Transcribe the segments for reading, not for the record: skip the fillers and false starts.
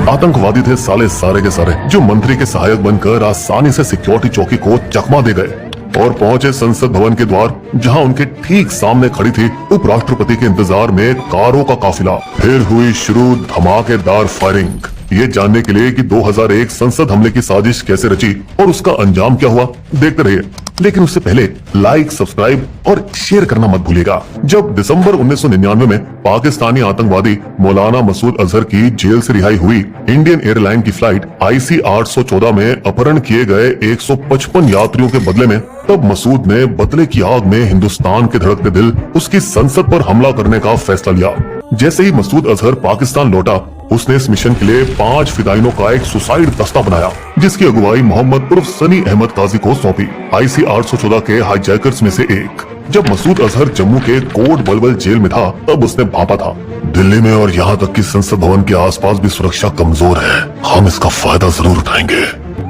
आतंकवादी थे साले सारे के सारे, जो मंत्री के सहायक बनकर आसानी से सिक्योरिटी चौकी को चकमा दे गए और पहुंचे संसद भवन के द्वार, जहां उनके ठीक सामने खड़ी थी उपराष्ट्रपति के इंतजार में कारों का काफिला। फिर हुई शुरू धमाकेदार फायरिंग, ये जानने के लिए कि 2001 संसद हमले की साजिश कैसे रची और उसका अंजाम क्या हुआ, देखते रहिए। लेकिन उससे पहले लाइक, सब्सक्राइब और शेयर करना मत भूलिएगा। जब दिसंबर 1999 में पाकिस्तानी आतंकवादी मौलाना मसूद अजहर की जेल से रिहाई हुई, इंडियन एयरलाइन की फ्लाइट IC 814 में अपहरण किए गए 155 यात्रियों के बदले में, तब मसूद ने बदले की आग में हिंदुस्तान के धड़कते दिल उसकी संसद पर हमला करने का फैसला लिया। जैसे ही मसूद अजहर पाकिस्तान लौटा, उसने इस मिशन के लिए 5 फिदाइनों का एक सुसाइड दस्ता बनाया, जिसकी अगुवाई मोहम्मद उर्फ सनी अहमद काजी को सौंपी। IC 814 के हाईजैकर्स में से एक। जब मसूद अजहर जम्मू के कोट बलबल जेल में था, तब उसने भापा था दिल्ली में और यहाँ तक कि संसद भवन के आसपास भी सुरक्षा कमजोर है, हम इसका फायदा जरूर उठाएंगे।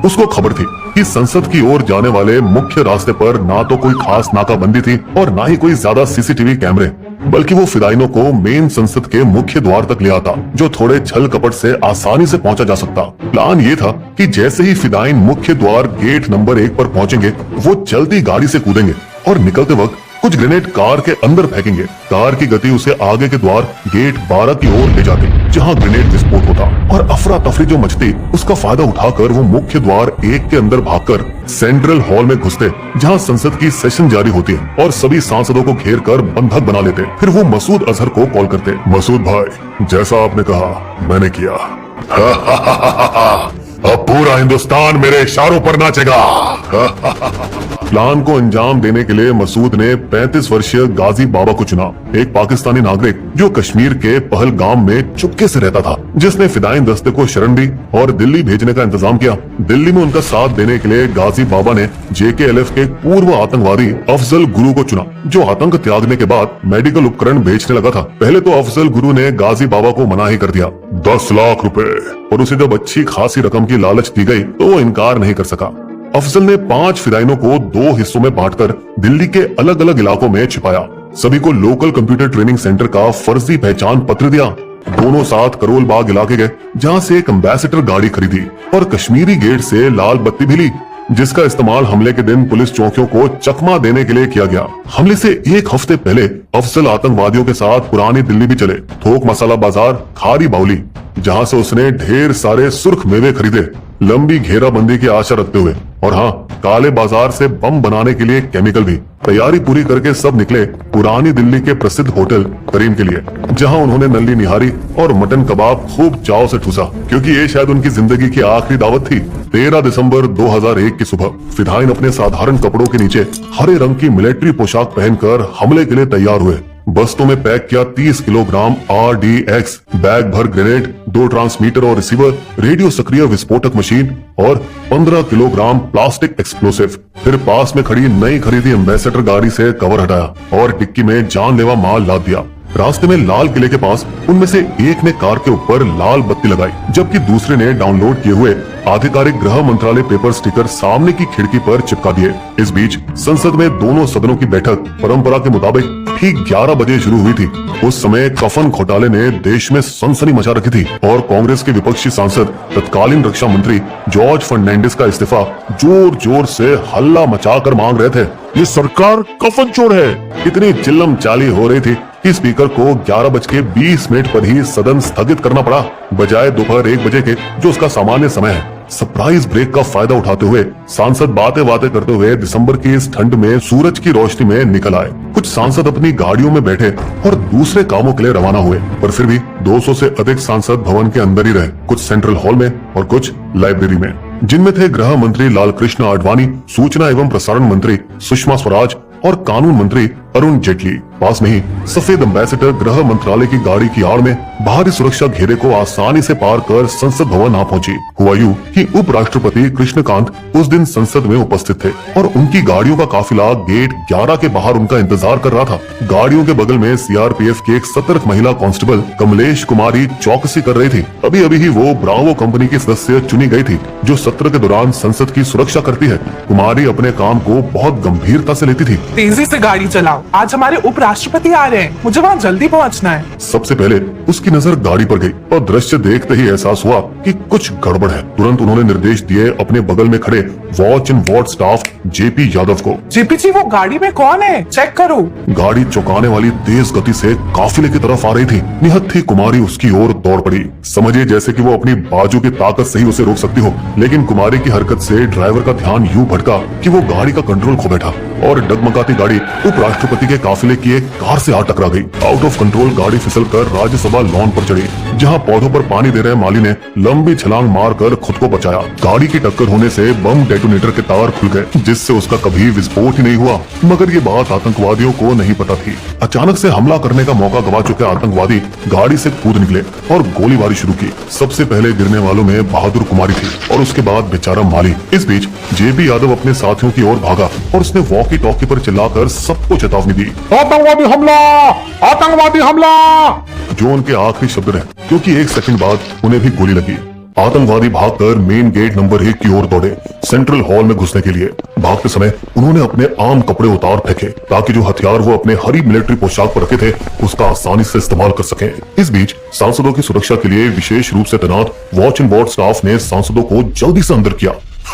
उसको खबर थी कि संसद की ओर जाने वाले मुख्य रास्ते पर ना तो कोई खास नाकाबंदी थी और ना ही कोई ज्यादा CCTV कैमरे, बल्कि वो फिदाइनों को मेन संसद के मुख्य द्वार तक ले आता, जो थोड़े छल कपट से आसानी से पहुंचा जा सकता। प्लान ये था कि जैसे ही फिदाइन मुख्य द्वार गेट नंबर 1 पर पहुंचेंगे, वो चलती गाड़ी से कूदेंगे और निकलते वक्त कुछ ग्रेनेड कार के अंदर फेंकेंगे। कार की गति उसे आगे के द्वार गेट 12 की ओर ले जाती, जहां ग्रेनेड विस्फोट होता और अफरा तफरी जो मचती, उसका फायदा उठाकर वो मुख्य द्वार 1 के अंदर भागकर सेंट्रल हॉल में घुसते, जहां संसद की सेशन जारी होती है और सभी सांसदों को घेर कर बंधक बना लेते। फिर वो मसूद अजहर को कॉल करते, मसूद भाई, जैसा आपने कहा मैंने किया। अब पूरा हिंदुस्तान मेरे इशारों पर नाचेगा। प्लान को अंजाम देने के लिए मसूद ने 35 वर्षीय गाजी बाबा को चुना, एक पाकिस्तानी नागरिक जो कश्मीर के पहलगाम में चुपके से रहता था, जिसने फिदाइन दस्ते को शरण दी और दिल्ली भेजने का इंतजाम किया। दिल्ली में उनका साथ देने के लिए गाजी बाबा ने JKLF के पूर्व आतंकवादी अफजल गुरु को चुना, जो आतंक त्यागने के बाद मेडिकल उपकरण बेचने लगा था। पहले तो अफजल गुरु ने गाजी बाबा को मना ही कर दिया, 10 लाख रुपए, और उसे जब अच्छी खासी रकम की लालच दी गई तो वो इनकार नहीं कर सका। अफजल ने 5 फिदाइनों को 2 हिस्सों में बांटकर दिल्ली के अलग अलग इलाकों में छिपाया। सभी को लोकल कंप्यूटर ट्रेनिंग सेंटर का फर्जी पहचान पत्र दिया। दोनों साथ करोल बाग इलाके गए, जहां से एक एम्बेसडर गाड़ी खरीदी और कश्मीरी गेट से लाल बत्ती भी ली, जिसका इस्तेमाल हमले के दिन पुलिस चौकियों को चकमा देने के लिए किया गया। हमले से 1 हफ्ते पहले अफजल आतंकवादियों के साथ पुरानी दिल्ली भी चले, थोक मसाला बाजार खारी बाउली, जहां से उसने ढेर सारे सुर्ख मेवे खरीदे, लंबी घेराबंदी की आशा रखते हुए, और हाँ, काले बाजार से बम बनाने के लिए केमिकल भी। तैयारी पूरी करके सब निकले पुरानी दिल्ली के प्रसिद्ध होटल करीम के लिए, जहां उन्होंने नल्ली निहारी और मटन कबाब खूब चाव से ठूसा, क्योंकि ये शायद उनकी जिंदगी की आखिरी दावत थी। 13 दिसंबर 2001 की सुबह फिदाइन अपने साधारण कपड़ों के नीचे हरे रंग की मिलिट्री पोशाक पहनकर हमले के लिए तैयार हुए। बस्तों में पैक किया 30 किलोग्राम RDX, बैग भर ग्रेनेड, 2 ट्रांसमीटर और रिसीवर, रेडियो सक्रिय विस्फोटक मशीन और 15 किलोग्राम प्लास्टिक एक्सप्लोसिव। फिर पास में खड़ी नई खरीदी एम्बेसडर गाड़ी से कवर हटाया और डिक्की में जानलेवा माल लाद दिया। रास्ते में लाल किले के पास उनमें से एक ने कार के ऊपर लाल बत्ती लगाई, जबकि दूसरे ने डाउनलोड किए हुए आधिकारिक गृह मंत्रालय पेपर स्टिकर सामने की खिड़की पर चिपका दिए। इस बीच संसद में दोनों सदनों की बैठक परंपरा के मुताबिक ठीक 11 बजे शुरू हुई थी। उस समय कफन घोटाले ने देश में सनसनी मचा रखी थी और कांग्रेस के विपक्षी सांसद तत्कालीन रक्षा मंत्री जॉर्ज फर्नांडिस का इस्तीफा जोर जोर से हल्ला मचाकर मांग रहे थे। ये सरकार कफन चोर है। इतनी चिल्लम चाली हो रही थी कि स्पीकर को 11:20 पर ही सदन स्थगित करना पड़ा, बजाय दोपहर 1 बजे के, जो उसका सामान्य समय है। सरप्राइज ब्रेक का फायदा उठाते हुए सांसद बातें करते हुए दिसंबर की इस ठंड में सूरज की रोशनी में निकल आए। कुछ सांसद अपनी गाड़ियों में बैठे और दूसरे कामों के लिए रवाना हुए, पर फिर भी 200 से अधिक सांसद भवन के अंदर ही रहे, कुछ सेंट्रल हॉल में और कुछ लाइब्रेरी में, जिनमें थे गृह मंत्री लालकृष्ण आडवाणी, सूचना एवं प्रसारण मंत्री सुषमा स्वराज और कानून मंत्री अरुण जेटली। पास में ही सफेद एम्बेसडर गृह मंत्रालय की गाड़ी की आड़ में बाहरी सुरक्षा घेरे को आसानी से पार कर संसद भवन आ पहुंची। हुआ यूं कि उपराष्ट्रपति कृष्णकांत उस दिन संसद में उपस्थित थे और उनकी गाड़ियों का काफिला गेट 11 के बाहर उनका इंतजार कर रहा था। गाड़ियों के बगल में CRPF की एक सतर्क महिला कांस्टेबल कमलेश कुमारी चौकसी कर रही थी। अभी अभी ही वो ब्रावो कंपनी की सदस्य चुनी गई थी, जो सत्र के दौरान संसद की सुरक्षा करती है। कुमारी अपने काम को बहुत गंभीरता से लेती थी। तेजी से गाड़ी चलाओ, आज हमारे राष्ट्रपति आ रहे हैं, मुझे वहाँ जल्दी पहुँचना है। सबसे पहले उसकी नजर गाड़ी पर गई और दृश्य देखते ही एहसास हुआ कि कुछ गड़बड़ है। तुरंत उन्होंने निर्देश दिए अपने बगल में खड़े watch and ward staff JP Yadav को। जेपी जी, वो गाड़ी में कौन है, चेक करो। गाड़ी चौंकाने वाली तेज गति से काफिले की तरफ आ रही थी। निहत्थी कुमारी उसकी ओर दौड़ पड़ी। समझिए जैसे कि वो अपनी बाजू की ताकत से ही उसे रोक सकती हो, लेकिन कुमारी की हरकत से ड्राइवर का ध्यान यूं भटका कि वो गाड़ी का कंट्रोल खो बैठा और डगमगाती गाड़ी उपराष्ट्रपति के काफिले की एक कार से आ टकरा गई। आउट ऑफ कंट्रोल गाड़ी फिसलकर राज्यसभा लॉन पर चढ़ी, जहां पौधों पर पानी दे रहे माली ने लंबी छलांग मारकर खुद को बचाया। गाड़ी की टक्कर होने से बम डेटोनेटर के तार खुल गए, जिससे उसका कभी विस्फोट ही नहीं हुआ। मगर ये बात आतंकवादियों को नहीं पता थी। अचानक से हमला करने का मौका गवा चुके आतंकवादी गाड़ी से कूद निकले और गोलीबारी शुरू की। सबसे पहले गिरने वालों में बहादुर कुमारी थी और उसके बाद बेचारा माली। इस बीच जेपी यादव अपने साथियों की ओर भागा और उसने वॉकी टॉकी पर चिल्लाकर सबको चेतावनी दी, आतंकवादी हमला, आतंकवादी हमला, जो उनके आखिरी शब्द रहे, क्योंकि एक सेकंड बाद उन्हें भी गोली लगी। आतंकवादी भागकर मेन गेट नंबर 1 की ओर दौड़े सेंट्रल हॉल में घुसने के लिए। भागते समय उन्होंने अपने आम कपड़े उतार फेंके ताकि जो हथियार वो अपने हरी मिलिट्री पोशाक पर रखे थे उसका आसानी से इस्तेमाल कर सकें। इस बीच सांसदों की सुरक्षा के लिए विशेष रूप से तैनात वॉच एंड वार्ड स्टाफ ने सांसदों को जल्दी से अंदर किया।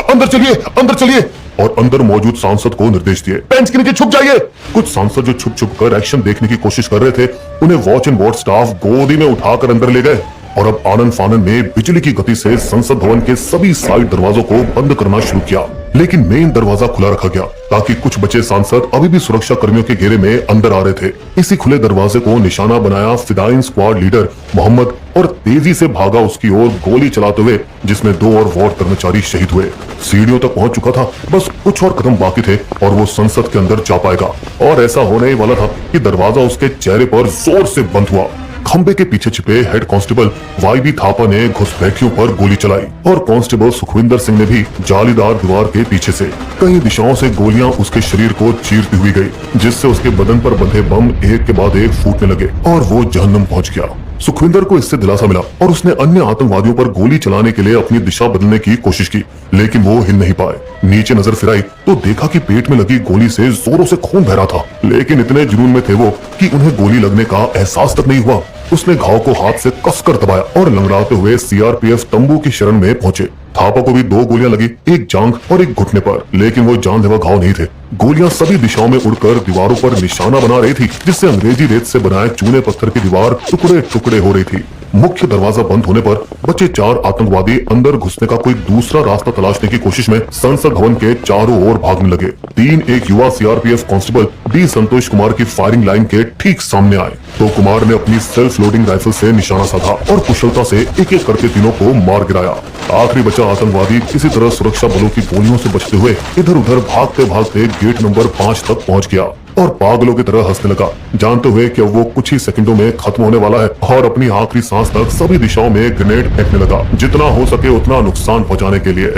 अंदर चलिए, अंदर चलिए, और अंदर मौजूद सांसद को निर्देश दिए, बेंच के नीचे छुप जाइए। कुछ सांसद जो छुप छुप कर एक्शन देखने की कोशिश कर रहे थे, उन्हें वॉच एंड वार्ड स्टाफ गोदी में उठाकर अंदर ले गए और अब आनंद फानन में बिजली की गति से संसद भवन के सभी साइड दरवाजों को बंद करना शुरू किया। लेकिन मेन दरवाजा खुला रखा गया ताकि कुछ बचे सांसद अभी भी सुरक्षा कर्मियों के घेरे में अंदर आ रहे थे। इसी खुले दरवाजे को निशाना बनाया फिदाइन स्क्वाड लीडर मोहम्मद और तेजी से भागा उसकी ओर गोली चलाते हुए, जिसमें 2 और वार्ड कर्मचारी शहीद हुए। सीढ़ियों तक पहुंच चुका था, बस कुछ और कदम बाकी थे और वो संसद के अंदर जा पाएगा। और ऐसा होने ही वाला था कि दरवाजा उसके चेहरे पर जोर से बंद हुआ। खंबे के पीछे छिपे हेड कांस्टेबल वाईबी थापा ने घुसपैठियों पर गोली चलाई और कांस्टेबल सुखविंदर सिंह ने भी जालीदार दीवार के पीछे से कई दिशाओं से गोलियां उसके शरीर को चीरती हुई गई, जिससे उसके बदन पर बंधे बम एक के बाद एक फूटने लगे और वो जहन्नम पहुंच गया। सुखविंदर को इससे दिलासा मिला और उसने अन्य आतंकवादियों पर गोली चलाने के लिए अपनी दिशा बदलने की कोशिश की, लेकिन वो हिल नहीं पाए। नीचे नजर फिराई तो देखा कि पेट में लगी गोली से जोरों से खून बह रहा था, लेकिन इतने जुनून में थे वो कि उन्हें गोली लगने का एहसास तक नहीं हुआ। उसने घाव को हाथ से कसकर दबाया और लंगड़ाते हुए सीआरपीएफ तंबू की शरण में पहुंचे। थापा को भी 2 गोलियां लगी, एक जांघ और एक घुटने पर, लेकिन वो जानलेवा घाव नहीं थे। गोलियां सभी दिशाओं में उड़कर दीवारों पर निशाना बना रही थी, जिससे अंग्रेजी रेत से बनाए चूने पत्थर की दीवार टुकड़े टुकड़े हो रही थी। मुख्य दरवाजा बंद होने पर बचे 4 आतंकवादी अंदर घुसने का कोई दूसरा रास्ता तलाशने की कोशिश में संसद भवन के चारों ओर भागने लगे। 3 एक युवा CRPF constable D Santosh Kumar की फायरिंग लाइन के ठीक सामने आए तो कुमार ने अपनी सेल्फ लोडिंग राइफल से निशाना साधा और कुशलता से एक एक करके तीनों को मार गिराया। आखिरी बचा आतंकवादी किसी तरह सुरक्षा बलों की गोलियों से बचते हुए इधर उधर भागते भागते गेट नंबर 5 तक पहुंच गया और पागलों की तरह हंसने लगा, जानते हुए कि वो कुछ ही सेकंडों में खत्म होने वाला है, और अपनी आखिरी सांस तक सभी दिशाओं में ग्रेनेड फेंकने लगा, जितना हो सके उतना नुकसान पहुंचाने के लिए।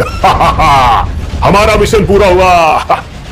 हमारा मिशन पूरा हुआ,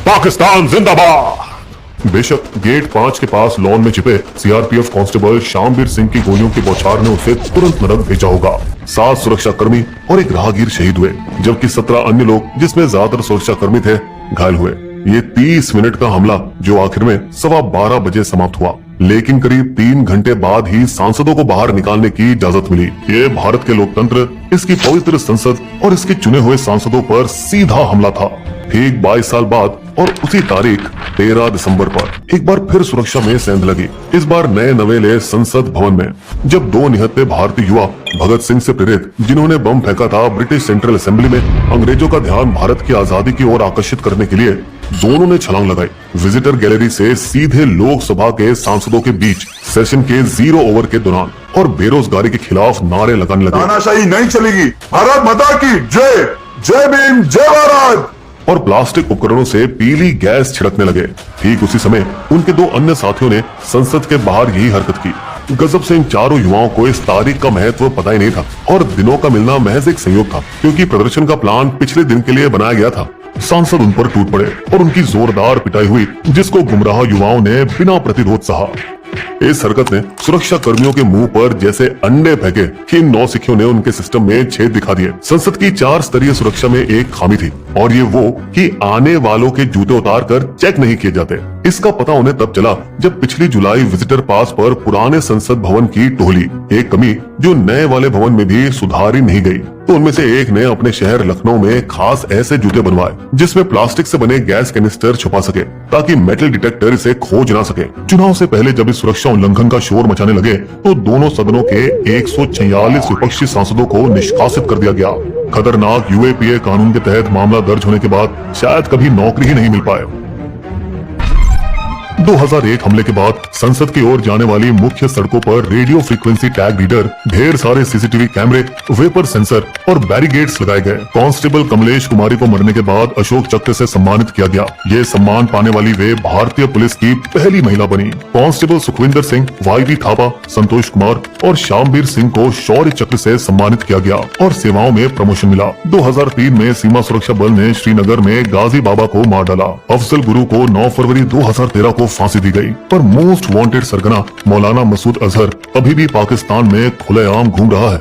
पाकिस्तान जिंदाबाद। बेशक गेट 5 के पास लॉन में छिपे सीआरपीएफ कांस्टेबल शामवीर सिंह की गोलियों की बौछार ने उसे तुरंत नरक भेजा होगा। 7 सुरक्षा कर्मी और एक राहगीर शहीद हुए, जबकि 17 अन्य लोग, जिसमें ज्यादातर सुरक्षा कर्मी थे, घायल हुए। ये 30 मिनट का हमला जो आखिर में 12:15 बजे समाप्त हुआ, लेकिन करीब 3 घंटे बाद ही सांसदों को बाहर निकालने की इजाजत मिली। ये भारत के लोकतंत्र, इसकी पवित्र संसद और इसके चुने हुए सांसदों पर सीधा हमला था। ठीक 22 साल बाद और उसी तारीख 13 दिसंबर पर एक बार फिर सुरक्षा में सेंध लगी, इस बार नए नवेले संसद भवन में, जब 2 निहत्थे भारतीय युवा भगत सिंह से प्रेरित, जिन्होंने बम फेंका था ब्रिटिश सेंट्रल असेंबली में, अंग्रेजों का ध्यान भारत की आजादी की ओर आकर्षित करने के लिए दोनों ने छलांग लगाई। विजिटर गैलरी से सीधे लोकसभा के सांसदों के बीच सेशन के 0 ओवर के दौरान और बेरोजगारी के खिलाफ नारे लगाने लगे। तानाशाही नहीं चलेगी, भारत माता की जय, जय भीम, जय भारत, और प्लास्टिक उपकरणों से पीली गैस छिड़कने लगे। ठीक उसी समय उनके 2 अन्य साथियों ने संसद के बाहर यही हरकत की। गजब से इन चारों युवाओं को इस तारीख का महत्व पता ही नहीं था और दिनों का मिलना महज एक संयोग था, क्योंकि प्रदर्शन का प्लान पिछले दिन के लिए बनाया गया था। सांसद उन पर टूट पड़े और उनकी जोरदार पिटाई हुई, जिसको गुमराह युवाओं ने बिना प्रतिरोध सहा। इस हरकत ने सुरक्षा कर्मियों के मुंह पर जैसे अंडे फेंके कि इन नौसिखियों ने उनके सिस्टम में छेद दिखा दिए। संसद की 4 स्तरीय सुरक्षा में एक खामी थी, और ये वो कि आने वालों के जूते उतार कर चेक नहीं किए जाते। इसका पता उन्हें तब चला जब पिछली जुलाई विजिटर पास पर पुराने संसद भवन की टोहली, एक कमी जो नए वाले भवन में भी सुधारी नहीं गई। तो उनमें से एक ने अपने शहर लखनऊ में खास ऐसे जूते बनवाए जिसमें प्लास्टिक से बने गैस कैनिस्टर छुपा सके, ताकि मेटल डिटेक्टर इसे खोज ना सके। चुनाव से पहले जब इस सुरक्षा उल्लंघन का शोर मचाने लगे तो दोनों सदनों के 146 विपक्षी सांसदों को निष्कासित कर दिया गया। खतरनाक यूएपीए कानून के तहत मामला दर्ज होने के बाद शायद कभी नौकरी ही नहीं मिल पाए। 2001 हमले के बाद संसद की ओर जाने वाली मुख्य सड़कों पर रेडियो फ्रीक्वेंसी टैग रीडर, ढेर सारे सीसीटीवी कैमरे, वेपर सेंसर और बैरिकेड्स लगाए गए। कांस्टेबल कमलेश कुमारी को मरने के बाद अशोक चक्र से सम्मानित किया गया। ये सम्मान पाने वाली वे भारतीय पुलिस की पहली महिला बनी। कांस्टेबल सुखविंदर सिंह, वाईवी थापा, संतोष कुमार और श्यामवीर सिंह को शौर्य चक्र से सम्मानित किया गया और सेवाओं में प्रमोशन मिला। 2003 में सीमा सुरक्षा बल ने श्रीनगर में गाजी बाबा को मार डाला। अफजल गुरु को 9 फरवरी 2013 को फांसी दी गई। पर मोस्ट वांटेड सरगना मौलाना मसूद अजहर अभी भी पाकिस्तान में खुलेआम घूम रहा है।